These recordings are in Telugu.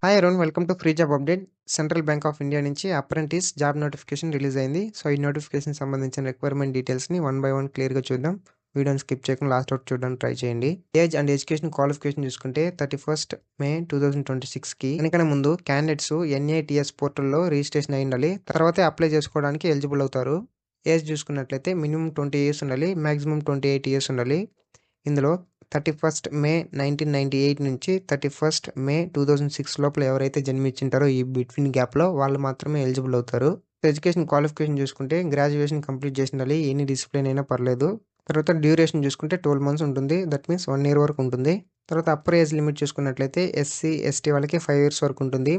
Hi Arun, welcome to free job update. Central bank of India నుంచి అప్రెంటిస్ జాబ్ నోటిఫికేషన్ రిలీజ్ అయింది. సో ఈ నోటిఫికేషన్ సంబంధించిన రిక్వైర్మెంట్ డీటెయిల్స్ని వన్ బై వన్ క్లియర్గా చూద్దాం. వీడియోని స్కిప్ చేయకుండా లాస్ట్ అవుట్ చూడడానికి ట్రై చేయండి. ఏజ్ అండ్ ఎడ్యుకేషన్ క్వాలిఫికేషన్ చూసుకుంటే 31st May 2026కి దానికన్నా ముందు క్యాండిడేట్స్ NATS పోర్టల్లో రిజిస్ట్రేషన్ అయి ఉండాలి. తర్వాతే అప్లై చేసుకోవడానికి ఎలిజిబుల్ అవుతారు. ఏజ్ చూసుకున్నట్లయితే మినిమం 20 years ఉండాలి, మాక్సిమం 28 years ఉండాలి. ఇందులో 31st May 1998 నుంచి 31st May 2006 లోపల ఎవరైతే జన్మించింటారో ఈ బిట్వీన్ గ్యాప్లో వాళ్ళు మాత్రమే ఎలిజిబుల్ అవుతారు. ఎడ్యుకేషన్ క్వాలిఫికేషన్ చూసుకుంటే గ్రాడ్యుయేషన్ కంప్లీట్ చేసి ఉండాలి, ఎనీ డిసిప్లిన్ అయినా పర్లేదు. తర్వాత డ్యూరేషన్ చూసుకుంటే 12 months ఉంటుంది, దట్ మీన్స్ 1 year వరకు ఉంటుంది. తర్వాత అప్పర్ ఏజ్ లిమిట్ చూసుకున్నట్లయితే SC ST వాళ్ళకి 5 years వరకు ఉంటుంది,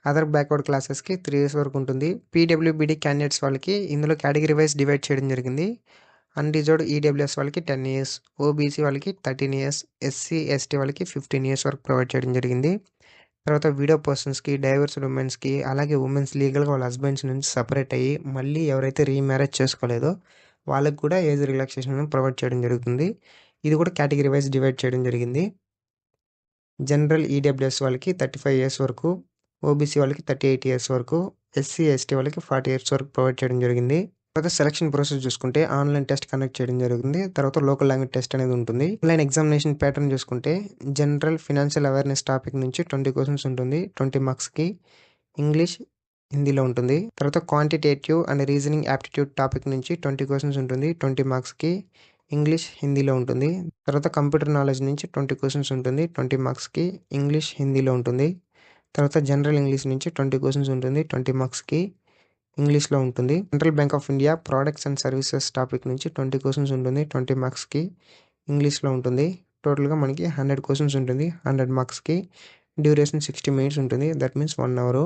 అదర్ బ్యాక్వర్డ్ క్లాసెస్కి 3 years వరకు ఉంటుంది. PWBD క్యాండిడేట్స్ వాళ్ళకి ఇందులో కేటగిరీ వైజ్ డివైడ్ చేయడం జరిగింది. అన్రిజర్వ్డ్ EWS వాళ్ళకి 10 years, OBC వాళ్ళకి 13 years, SC ST వాళ్ళకి 15 years వరకు ప్రొవైడ్ చేయడం జరిగింది. తర్వాత విడో పర్సన్స్కి, డైవర్స్డ్ ఉమెన్స్కి, అలాగే ఉమెన్స్ లీగల్గా వాళ్ళ హస్బెండ్స్ నుంచి సపరేట్ అయ్యి మళ్ళీ ఎవరైతే రీమ్యారేజ్ చేసుకోలేదో వాళ్ళకి కూడా ఏజ్ రిలాక్సేషన్ ప్రొవైడ్ చేయడం జరుగుతుంది. ఇది కూడా కేటగిరీ వైజ్ డివైడ్ చేయడం జరిగింది. జనరల్ EWS వాళ్ళకి 35 years వరకు, OBC వాళ్ళకి 38 years వరకు, SC ST వాళ్ళకి 40 years వరకు ప్రొవైడ్ చేయడం జరిగింది. తర్వాత సెలక్షన్ ప్రాసెస్ చూసుకుంటే ఆన్లైన్ టెస్ట్ కండక్ట్ చేయడం జరుగుతుంది. తర్వాత లోకల్ లాంగ్వేజ్ టెస్ట్ అనేది ఉంటుంది. ఆన్లైన్ ఎగ్జామినేషన్ ప్యాటర్న్ చూసుకుంటే జనరల్ ఫినాన్షియల్ అవేర్నెస్ టాపిక్ నుంచి 20 questions ఉంటుంది, 20 marksకి. ఇంగ్లీష్ హిందీలో ఉంటుంది. తర్వాత quantitative and reasoning aptitude topic నుంచి 20 questions ఉంటుంది, 20 marksకి. ఇంగ్లీష్ హిందీలో ఉంటుంది. తర్వాత కంప్యూటర్ నాలెడ్జ్ నుంచి 20 questions ఉంటుంది, 20 marksకి. ఇంగ్లీష్ హిందీలో ఉంటుంది. తర్వాత జనరల్ ఇంగ్లీష్ నుంచి 20 questions ఉంటుంది, 20 marksకి. ఇంగ్లీష్లో ఉంటుంది. Central bank of India products and services topic నుంచి 20 questions ఉంటుంది, 20 marksకి. ఇంగ్లీష్లో ఉంటుంది. టోటల్గా మనకి 100 questions ఉంటుంది, 100 marksకి. డ్యూరేషన్ 60 minutes ఉంటుంది, దట్ మీన్స్ 1 hour.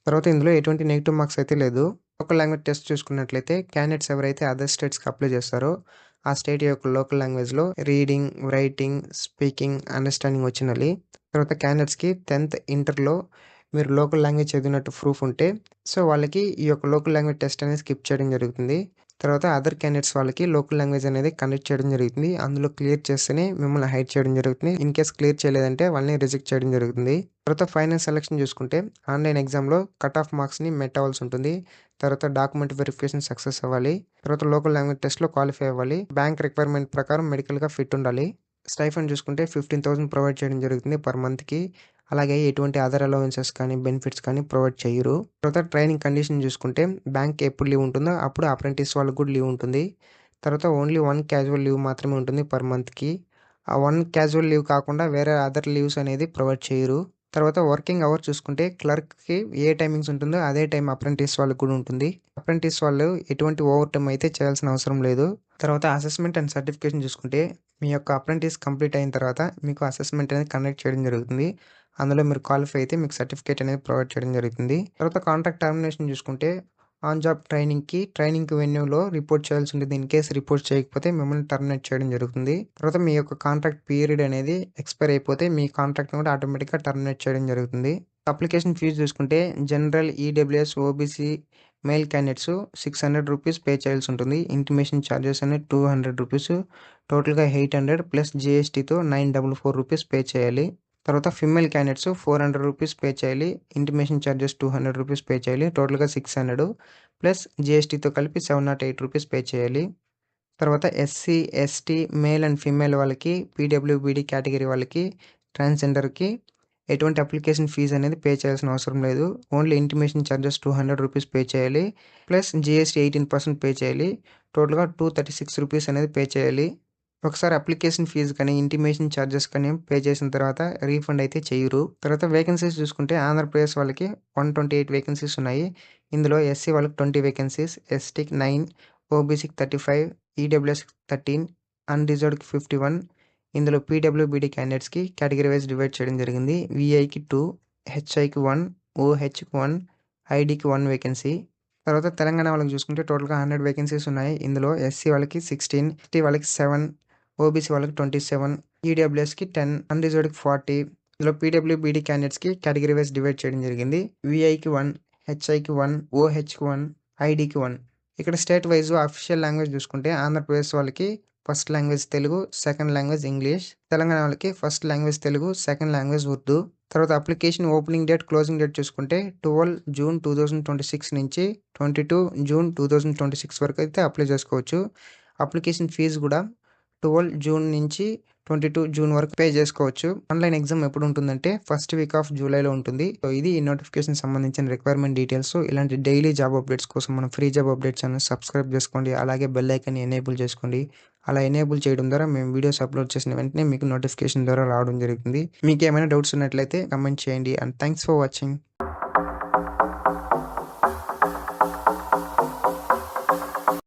తర్వాత ఇందులో ఎటువంటి నెగిటివ్ మార్క్స్ అయితే లేదు. లోకల్ లాంగ్వేజ్ టెస్ట్ చూసుకున్నట్లయితే క్యాండిడేట్స్ ఎవరైతే అదర్ స్టేట్స్కి అప్లై చేస్తారో ఆ స్టేట్ యొక్క లోకల్ లాంగ్వేజ్లో రీడింగ్, రైటింగ్, స్పీకింగ్, అండర్స్టాండింగ్ వచ్చినాలి. తర్వాత క్యాండిడేట్స్కి 10th ఇంటర్లో మీరు లోకల్ లాంగ్వేజ్ చదివినట్టు ప్రూఫ్ ఉంటే సో వాళ్ళకి ఈ యొక్క లోకల్ లాంగ్వేజ్ టెస్ట్ అనేది స్కిప్ చేయడం జరుగుతుంది. తర్వాత అదర్ క్యాండిడేట్స్ వాళ్ళకి లోకల్ లాంగ్వేజ్ అనేది కండక్ట్ చేయడం జరుగుతుంది. అందులో క్లియర్ చేస్తేనే మిమ్మల్ని హైడ్ చేయడం జరుగుతుంది. ఇన్ కేస్ క్లియర్ చేయలేదంటే వాళ్ళని రిజెక్ట్ చేయడం జరుగుతుంది. తర్వాత ఫైనల్ సెలక్షన్ చూసుకుంటే ఆన్లైన్ ఎగ్జామ్లో కట్ ఆఫ్ మార్క్స్ని మెట్ అవ్వాల్సి ఉంటుంది. తర్వాత డాక్యుమెంట్ వెరిఫికేషన్ సక్సెస్ అవ్వాలి. తర్వాత లోకల్ లాంగ్వేజ్ టెస్ట్లో క్వాలిఫై అవ్వాలి. బ్యాంక్ రిక్వైర్మెంట్ ప్రకారం మెడికల్గా ఫిట్ ఉండాలి. స్టైఫండ్ చూసుకుంటే 15,000 ప్రొవైడ్ చేయడం జరుగుతుంది పర్ మంత్కి. అలాగే ఎటువంటి అదర్ అలవెన్సెస్ కానీ బెనిఫిట్స్ కానీ ప్రొవైడ్ చేయరు. తర్వాత ట్రైనింగ్ కండిషన్ చూసుకుంటే బ్యాంక్ ఎప్పుడు లీవ్ ఉంటుందో అప్పుడు అప్రెంటిస్ వాళ్ళకి కూడా లీవ్ ఉంటుంది. తర్వాత ఓన్లీ 1 క్యాజువల్ లీవ్ మాత్రమే ఉంటుంది పర్ మంత్కి. ఆ 1 క్యాజువల్ లీవ్ కాకుండా వేరే అదర్ లీవ్స్ అనేది ప్రొవైడ్ చేయరు. తర్వాత వర్కింగ్ అవర్ చూసుకుంటే క్లర్క్కి ఏ టైమింగ్స్ ఉంటుందో అదే టైం అప్రెంటిస్ వాళ్ళకి కూడా ఉంటుంది. అప్రెంటిస్ వాళ్ళు ఎటువంటి ఓవర్ టైం అయితే చేయాల్సిన అవసరం లేదు. తర్వాత అసెస్మెంట్ అండ్ సర్టిఫికేషన్ చూసుకుంటే మీ యొక్క అప్రెంటిస్ కంప్లీట్ అయిన తర్వాత మీకు అసెస్మెంట్ అనేది కండక్ట్ చేయడం జరుగుతుంది. అందులో మీరు క్వాలిఫై అయితే మీకు సర్టిఫికేట్ అనేది ప్రొవైడ్ చేయడం జరుగుతుంది. తర్వాత కాంట్రాక్ట్ టర్మినేషన్ చూసుకుంటే ఆన్ జాబ్ ట్రైనింగ్ వెన్యూలో రిపోర్ట్ చేయాల్సి ఉంటుంది. ఇన్ కేసు రిపోర్ట్ చేయకపోతే మిమ్మల్ని టర్మినేట్ చేయడం జరుగుతుంది. తర్వాత మీ యొక్క కాంట్రాక్ట్ పీరియడ్ అనేది ఎక్స్పైర్ అయిపోతే మీ కాంట్రాక్ట్ కూడా ఆటోమేటిక్గా టర్మినేట్ చేయడం జరుగుతుంది. అప్లికేషన్ ఫీజు చూసుకుంటే general EWS OBC mail candidates 600 rupees pay చేయాల్సి ఉంటుంది. ఇంటిమేషన్ ఛార్జెస్ అనేది 200 rupees, టోటల్గా 800 ప్లస్ GSTతో 944 rupees పే చేయాలి. తర్వాత ఫిమేల్ క్యాండిడేట్స్ 400 rupees పే చేయాలి. ఇంటిమేషన్ ఛార్జెస్ 200 rupees పే చేయాలి. టోటల్గా 600 ప్లస్ GSTతో కలిపి 708 rupees పే చేయాలి. తర్వాత SC ST male and female వాళ్ళకి, PWBD కేటగిరీ వాళ్ళకి, ట్రాన్స్జెండర్కి ఎటువంటి అప్లికేషన్ ఫీజు అనేది పే చేయాల్సిన అవసరం లేదు. Only intimation charges 200 rupees pay చేయాలి, ప్లస్ GST 18% పే చేయాలి. టోటల్గా 236 rupees అనేది పే చేయాలి. ఒకసారి అప్లికేషన్ ఫీజు కానీ ఇంటిమేషన్ ఛార్జెస్ కానీ పే చేసిన తర్వాత రీఫండ్ అయితే చేయరు. తర్వాత వేకెన్సీస్ చూసుకుంటే ఆంధ్రప్రదేశ్ వాళ్ళకి 128 వేకెన్సీస్ ఉన్నాయి. ఇందులో SC వాళ్ళకి 20 వేకెన్సీస్, STకి 9, OBCకి 35, EWSకి 13, అన్రిజర్వ్డ్కి 51. ఇందులో PWBD క్యాండిడేట్స్కి కేటగిరీ వైజ్ డివైడ్ చేయడం జరిగింది. VIకి 2, HIకి 1, OHకి 1, IDకి 1 వేకెన్సీ. తర్వాత తెలంగాణ వాళ్ళకి చూసుకుంటే టోటల్గా 100 వేకెన్సీస్ ఉన్నాయి. ఇందులో SC వాళ్ళకి 16, ST వాళ్ళకి 7, OBC వాళ్ళకి 27, EWSకి 10, అన్రిజర్వ్డ్కి 40. ఇందులో PWBD క్యాండిడేట్స్కి కేటగిరీ వైజ్ డివైడ్ చేయడం జరిగింది. VIకి 1, HIకి 1, OHకి 1, IDకి 1. ఇక్కడ స్టేట్ వైజ్ అఫీషియల్ లాంగ్వేజ్ చూసుకుంటే ఆంధ్రప్రదేశ్ వాళ్ళకి first language Telugu, second language English. Telangana వాళ్ళకి first language Telugu, second language Urdu. తర్వాత application opening date, closing date చూసుకుంటే 12 జూన్ 2026 నుంచి 22 జూన్ 2026 వరకు అయితే అప్లై చేసుకోవచ్చు. అప్లికేషన్ ఫీజు కూడా 12 జూన్ నుంచి 22 జూన్ వరకు పే చేసుకోవచ్చు. ఆన్లైన్ ఎగ్జామ్ ఎప్పుడు ఉంటుందంటే ఫస్ట్ వీక్ ఆఫ్ జూలైలో ఉంటుంది. సో ఇది ఈ నోటిఫికేషన్ సంబంధించిన రిక్వైర్మెంట్ డీటెయిల్స్. ఇలాంటి డైలీ జాబ్ అప్డేట్స్ కోసం మన free job updates channel subscribe చేసుకోండి. అలాగే బెల్ ఐకాన్ని ఎనేబుల్ చేసుకోండి. అలా ఎనేబుల్ చేయడం ద్వారా మేము వీడియోస్ అప్లోడ్ చేసిన వెంటనే మీకు నోటిఫికేషన్ ద్వారా రావడం జరుగుతుంది. మీకు ఏమైనా డౌట్స్ ఉన్నట్లయితే కమెంట్ చేయండి. And thanks for watching.